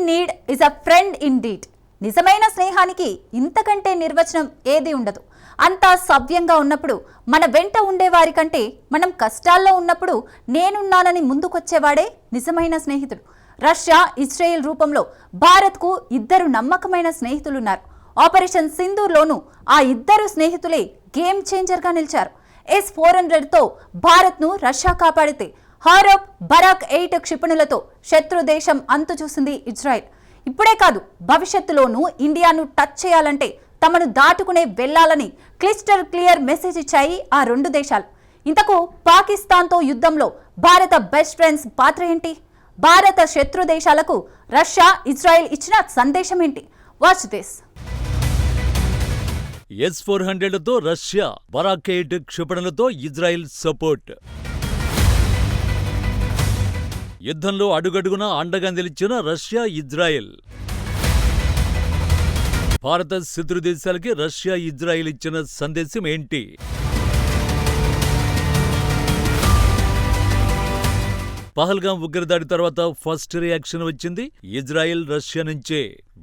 Need is a friend indeed. నిజమైన స్నేహానికి ఇంతకంటే నిర్వచనం ఏది ఉండదు. అంతా సవ్యంగా ఉన్నప్పుడు మన వెంట ఉండేవారి కంటే మనం కష్టాల్లో ఉన్నప్పుడు నేనున్నానని ముందుకొచ్చేవాడే నిజమైన స్నేహితుడు. రష్యా, ఇజ్రాయెల్ రూపంలో భారత్కు ఇద్దరు నమ్మకమైన స్నేహితులున్నారు. ఆపరేషన్ సింధూర్లోనూ ఆ ఇద్దరు స్నేహితులే గేమ్ చేంజర్గా నిలిచారు. S-400తో భారత్ను రష్యా కాపాడితే హారప్, బరాక్ 8 క్షిపణులతో శత్రు దేశం అంతు చూసింది ఇజ్రాయెల్. ఇప్పుడే కాదు, భవిష్యత్తులోనూ ఇండియాను టచ్ చేయాలంటే తమను దాటుకునే వెళ్లాలని క్లియర్ మెసేజ్ ఇచ్చాయి ఆ రెండు దేశాలు. ఇంతకు పాకిస్తాన్తో యుద్ధంలో భారత బెస్ట్ ఫ్రెండ్స్ పాత్ర ఏంటి? భారత శత్రు దేశాలకు రష్యా, ఇజ్రాయెల్ ఇచ్చిన సందేశం ఏంటి? Watch this. S-400తో రష్యా, బరాక్ 8 క్షిపణులతో ఇజ్రాయెల్ సపోర్ట్. యుద్ధంలో అడుగడుగునా అండగా నిలిచిన రష్యా, ఇజ్రాయెల్. భారత శత్రు దేశాలకి రష్యా, ఇజ్రాయెల్ ఇచ్చిన సందేశం ఏంటి? పహల్గాం ఉగ్రదాడి తర్వాత ఫస్ట్ రియాక్షన్ వచ్చింది ఇజ్రాయెల్, రష్యా నుంచే.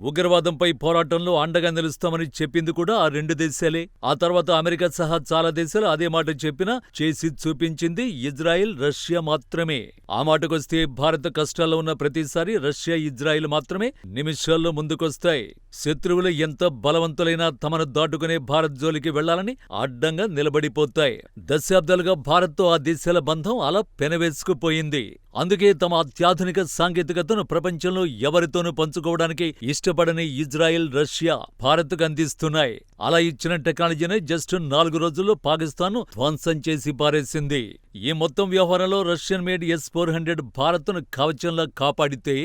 ఉగ్రవాదంపై పోరాటంలో అండగా నిలుస్తామని చెప్పింది కూడా ఆ రెండు దేశాలే. ఆ తర్వాత అమెరికా సహా చాలా దేశాలు అదే మాట చెప్పినా చేసి చూపించింది ఇజ్రాయెల్, రష్యా మాత్రమే. ఆ మాటకొస్తే భారత కష్టాల్లో ఉన్న ప్రతిసారి రష్యా, ఇజ్రాయెల్ మాత్రమే నిమిషాల్లో ముందుకొస్తాయి. శత్రువులు ఎంత బలవంతులైనా తమను దాటుకునే భారత్ జోలికి వెళ్లాలని అడ్డంగా నిలబడిపోతాయి. దశాబ్దాలుగా భారత్తో ఆ దేశాల బంధం అలా పెనవేసుకుపోయింది. అందుకే తమ అత్యాధునిక సాంకేతికతను ప్రపంచంలో ఎవరితోనూ పంచుకోవడానికి ఇష్టపడని ఇజ్రాయెల్, రష్యా భారత్కు అందిస్తున్నాయి. అలా ఇచ్చిన టెక్నాలజీని జస్ట్ 4 రోజుల్లో పాకిస్తాన్ ధ్వంసం చేసి పారేసింది. ఈ మొత్తం వ్యవహారంలో రష్యన్ మేడ్ S-400 భారత్ను కవచంలా కాపాడితే,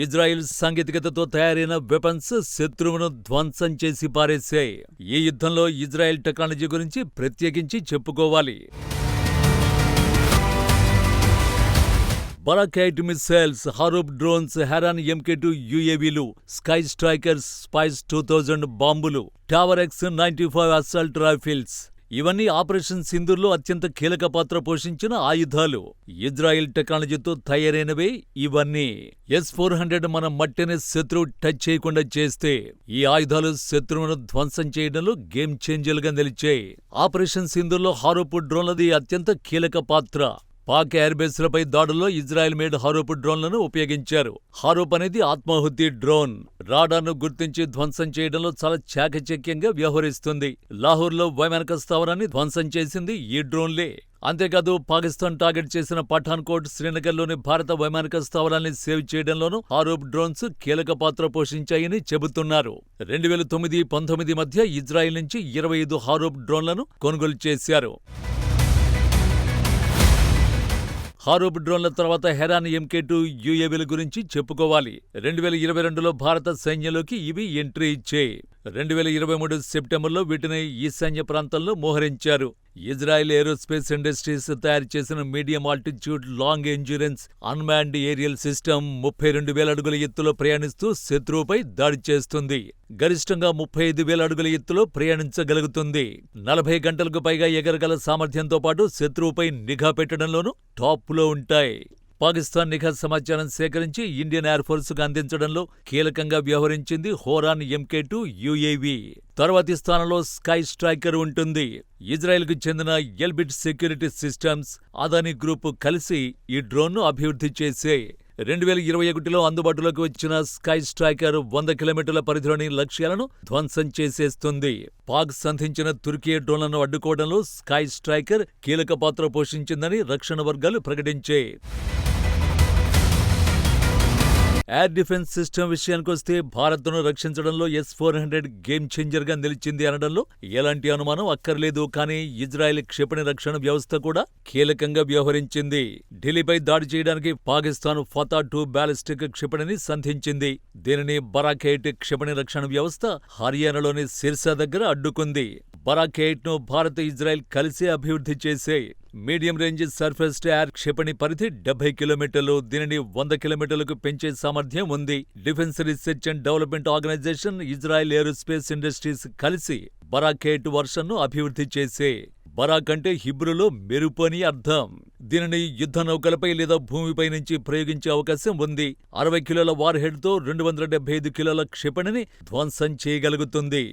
ఇజ్రాయెల్ సాంకేతికతతో తయారైన వెపన్స్ శత్రువును ధ్వంసం చేసి పారేశాయి. ఈ యుద్ధంలో ఇజ్రాయెల్ టెక్నాలజీ గురించి ప్రత్యేకించి చెప్పుకోవాలి. Barak 8 missiles, Harop drones, Heron MK2 UAVలు, స్కై స్ట్రైకర్స్, స్పైస్ 2000 బాంబులు, టవర్ X-95 అసాల్ట్ రైఫిల్స్ ఇవన్నీ ఆపరేషన్ సింధూర్లో అత్యంత కీలక పాత్ర పోషించిన ఆయుధాలు. ఇజ్రాయెల్ టెక్నాలజీతో తయారైనవే ఇవన్నీ. S-400 మన మట్టిని శత్రువు టచ్ చేయకుండా చేస్తే, ఈ ఆయుధాలు శత్రువును ధ్వంసం చేయడంలో గేమ్ చేంజర్లుగా నిలిచాయి. ఆపరేషన్ సింధూర్లో హారూప్ డ్రోన్లది అత్యంత కీలక పాత్ర. పాక్ ఎయిర్బేస్లపై దాడుల్లో ఇజ్రాయెల్ మేడ్ హారూప్ డ్రోన్లను ఉపయోగించారు. హారూప్ అనేది ఆత్మాహుతి డ్రోన్. రాడార్ను గుర్తించి ధ్వంసం చేయడంలో చాలా చాకచక్యంగా వ్యవహరిస్తుంది. లాహోర్లో వైమానిక స్థావరాన్ని ధ్వంసం చేసింది ఈ డ్రోన్లే. అంతేకాదు, పాకిస్తాన్ టార్గెట్ చేసిన పఠాన్కోట్, శ్రీనగర్లోని భారత వైమానిక స్థావరాన్ని సేవ్ చేయడంలోనూ హారూప్ డ్రోన్స్ కీలక పాత్ర పోషించాయని చెబుతున్నారు. 2009-19 మధ్య ఇజ్రాయెల్ నుంచి 25 హారూప్ డ్రోన్లను కొనుగోలు చేశారు. హారూప్ డ్రోన్ల తర్వాత హెరాన్ MK2 UAVల గురించి చెప్పుకోవాలి. 2022లో భారత సైన్యంలోకి ఇవి ఎంట్రీ ఇచ్చాయి. 2023 సెప్టెంబర్లో వీటిని ఈశాన్య ప్రాంతంలో మోహరించారు. ఇజ్రాయెల్ ఏరోస్పేస్ ఇండస్ట్రీస్ తయారు చేసిన medium altitude long endurance unmanned aerial system 32,000 అడుగుల ఎత్తులో ప్రయాణిస్తూ శత్రువుపై దాడి చేస్తుంది. గరిష్టంగా 35,000 అడుగుల ఎత్తులో ప్రయాణించగలుగుతుంది. 40 గంటలకు పైగా ఎగరగల సామర్థ్యంతో పాటు శత్రువుపై నిఘా పెట్టడంలోనూ టాప్లో ఉంటాయి. పాకిస్తాన్ నిఘా సమాచారం సేకరించి ఇండియన్ ఎయిర్ ఫోర్స్కు అందించడంలో కీలకంగా వ్యవహరించింది హోరాన్ MK2 UAV. తర్వాతి స్థానంలో స్కై స్ట్రైకర్ ఉంటుంది. ఇజ్రాయెల్కు చెందిన Elbit security systems, Adani group కలిసి ఈ డ్రోన్ను అభివృద్ధి చేశాయి. 2021లో అందుబాటులోకి వచ్చిన స్కై స్ట్రైకర్ 100 కిలోమీటర్ల పరిధిలోని లక్ష్యాలను ధ్వంసం చేసేస్తుంది. పాక్ సంధించిన తుర్కీ డ్రోన్లను అడ్డుకోవడంలో స్కై స్ట్రైకర్ కీలక పాత్ర పోషించిందని రక్షణ వర్గాలు ప్రకటించాయి. ఎయిర్ డిఫెన్స్ సిస్టమ్ విషయానికొస్తే భారత్ను రక్షించడంలో S-400 గేమ్ చేంజర్గా నిలిచింది అనడంలో ఎలాంటి అనుమానం అక్కర్లేదు. కానీ ఇజ్రాయెల్ క్షిపణి రక్షణ వ్యవస్థ కూడా కీలకంగా వ్యవహరించింది. ఢిల్లీపై దాడి చేయడానికి పాకిస్తాన్ ఫతా 2 బ్యాలిస్టిక్ క్షిపణిని సంధించింది. దీనిని బరాక్ 8 క్షిపణి రక్షణ వ్యవస్థ హర్యానాలోని సిర్సా దగ్గర అడ్డుకుంది. బరాక్ 8ను భారత్, ఇజ్రాయెల్ కలిసి అభివృద్ధి చేశాయి. Medium range surface to air క్షిపణి పరిధి 70 కిలోమీటర్లు. దీనిని 100 కిలోమీటర్లకు పెంచే సామర్థ్యం ఉంది. Defence research and development organisation, Israel aerospace industries కలిసి బరాక్ 8 వర్షన్ను అభివృద్ధి చేసే. బరాక్ అంటే హిబ్రూలో మెరుపు అని అర్థం. దీనిని యుద్ధ నౌకలపై లేదా భూమిపై నుంచి ప్రయోగించే అవకాశం ఉంది. 60 కిలోల వార్ హెడ్ తో 275 కిలోల క్షిపణిని ధ్వంసం చేయగలుగుతుంది.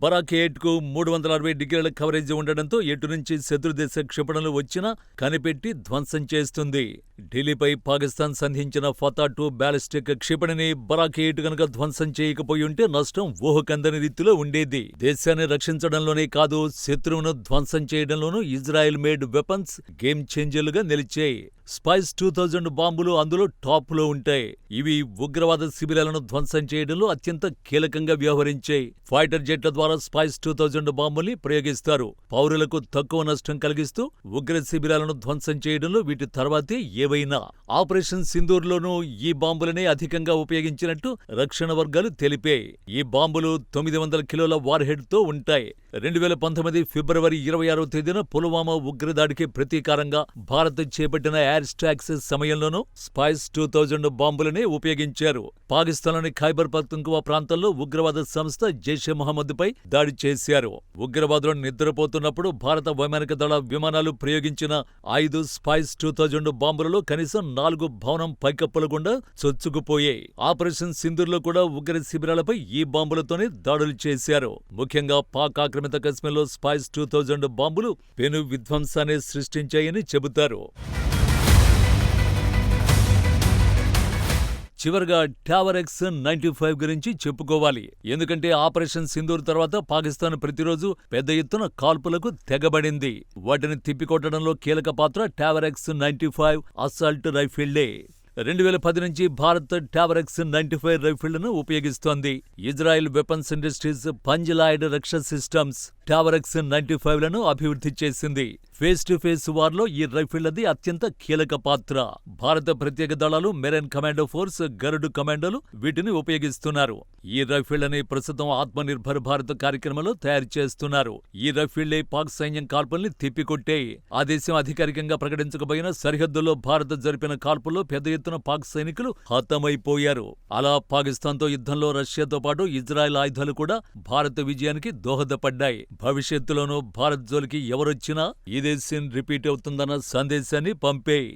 బరాక్ 8కు 360 డిగ్రీల కవరేజ్ ఉండడంతో ఎటు నుంచి శత్రుదేశ క్షిపణులు వచ్చినా కనిపెట్టి ధ్వంసం చేస్తుంది. ఢిల్లీపై పాకిస్తాన్ సంధించిన ఫతా-2 బ్యాలిస్టిక్ క్షిపణిని బరాక్ 8 గనుక ధ్వంసం చేయకపోయి ఉంటే నష్టం ఊహకందని రీతిలో ఉండేది. దేశాన్ని రక్షించడంలోనే కాదు, శత్రువును ధ్వంసం చేయడంలోనూ ఇజ్రాయెల్ మేడ్ వెపన్స్ గేమ్ చేంజర్లుగా నిలిచాయి. స్పైస్ 2000 బాంబులు అందులో టాప్ లో ఉంటాయి. ఇవి ఉగ్రవాద శిబిరాలను ధ్వంసం చేయడంలో అత్యంత కీలకంగా వ్యవహరించాయి. ఫైటర్ జెట్ల ద్వారా స్పైస్ 2000 బాంబుల్ని ప్రయోగిస్తారు. పౌరులకు తక్కువ నష్టం కలిగిస్తూ ఉగ్ర శిబిరాలను ధ్వంసం చేయడంలో వీటి తర్వాతే ఏవైనా. ఆపరేషన్ సింధూర్లోనూ ఈ బాంబులనే అధికంగా ఉపయోగించినట్టు రక్షణ వర్గాలు తెలిపాయి. ఈ బాంబులు 900 కిలోల వార్ హెడ్ తో ఉంటాయి. 2019 ఫిబ్రవరి 26వ తేదీన పుల్వామా ఉగ్రదాడికి ప్రతీకారంగా భారత్ చేపట్టిన ఎయిర్ స్ట్రైక్స్ సమయంలోనూ స్పైస్ 2000 బాంబులనే ఉపయోగించారు. పాకిస్తాన్లోని ఖైబర్ పఖ్తుంఖ్వా ప్రాంతంలో ఉగ్రవాద సంస్థ జైషే మహమ్మద్ పై దాడి చేశారు. ఉగ్రవాదులు నిద్రపోతున్నప్పుడు భారత వైమానిక దళ విమానాలు ప్రయోగించిన 5 స్పైస్ 2000 బాంబులలో కనీసం 4 భవనం పైకప్పుల గుండా చొచ్చుకుపోయాయి. ఆపరేషన్ సింధూర్లో కూడా ఉగ్ర శిబిరాలపై ఈ బాంబులతోనే దాడులు చేశారు. ముఖ్యంగా పాక్ ఆక్రమిత కశ్మీర్లో స్పైస్ 2000 బాంబులు పెను విధ్వంసాన్ని సృష్టించాయని చెబుతారు. చివరగా టావర్ X-95 గురించి చెప్పుకోవాలి. ఎందుకంటే ఆపరేషన్ సింధూర్ తర్వాత పాకిస్తాన్ ప్రతిరోజు పెద్ద ఎత్తున కాల్పులకు తెగబడింది. వాటిని తిప్పికొట్టడంలో కీలక పాత్ర టావర్ X-95 అసాల్ట్ రైఫిళ్లే. 2010 నుంచి భారత్ టావర్ X-95 రైఫిళ్లను ఉపయోగిస్తోంది. ఇజ్రాయెల్ వెపన్స్ ఇండస్ట్రీస్ పంజలాయిడ్ రక్ష సిస్టమ్స్ టావర్ X-95లను అభివృద్ధి చేసింది. ఫేస్ టు ఫేస్ వార్లో ఈ రైఫిళ్లది అత్యంత కీలక పాత్ర. భారత ప్రత్యేక దళాలు, మెరైన్ కమాండో ఫోర్స్, గరుడ్ కమాండోలు వీటిని ఉపయోగిస్తున్నారు. ఈ రైఫిళ్లని ప్రస్తుతం ఆత్మనిర్భర్ భారత్ కార్యక్రమంలో తయారు చేస్తున్నారు. ఈ రైఫిళ్లే పాక్ సైన్యం కాల్పుల్ని తిప్పికొట్టాయి. ఆ దేశం అధికారికంగా ప్రకటించకపోయినా సరిహద్దుల్లో భారత్ జరిపిన కాల్పుల్లో పెద్ద ఎత్తున పాక్ సైనికులు హతమైపోయారు. అలా పాకిస్తాన్తో యుద్ధంలో రష్యాతో పాటు ఇజ్రాయెల్ ఆయుధాలు కూడా భారత విజయానికి దోహదపడ్డాయి. భవిష్యత్తులోనూ భారత్ జోలికి ఎవరొచ్చినా ఇదే సీన్ రిపీట్ అవుతుందన్న సందేశాన్ని పంపేయి.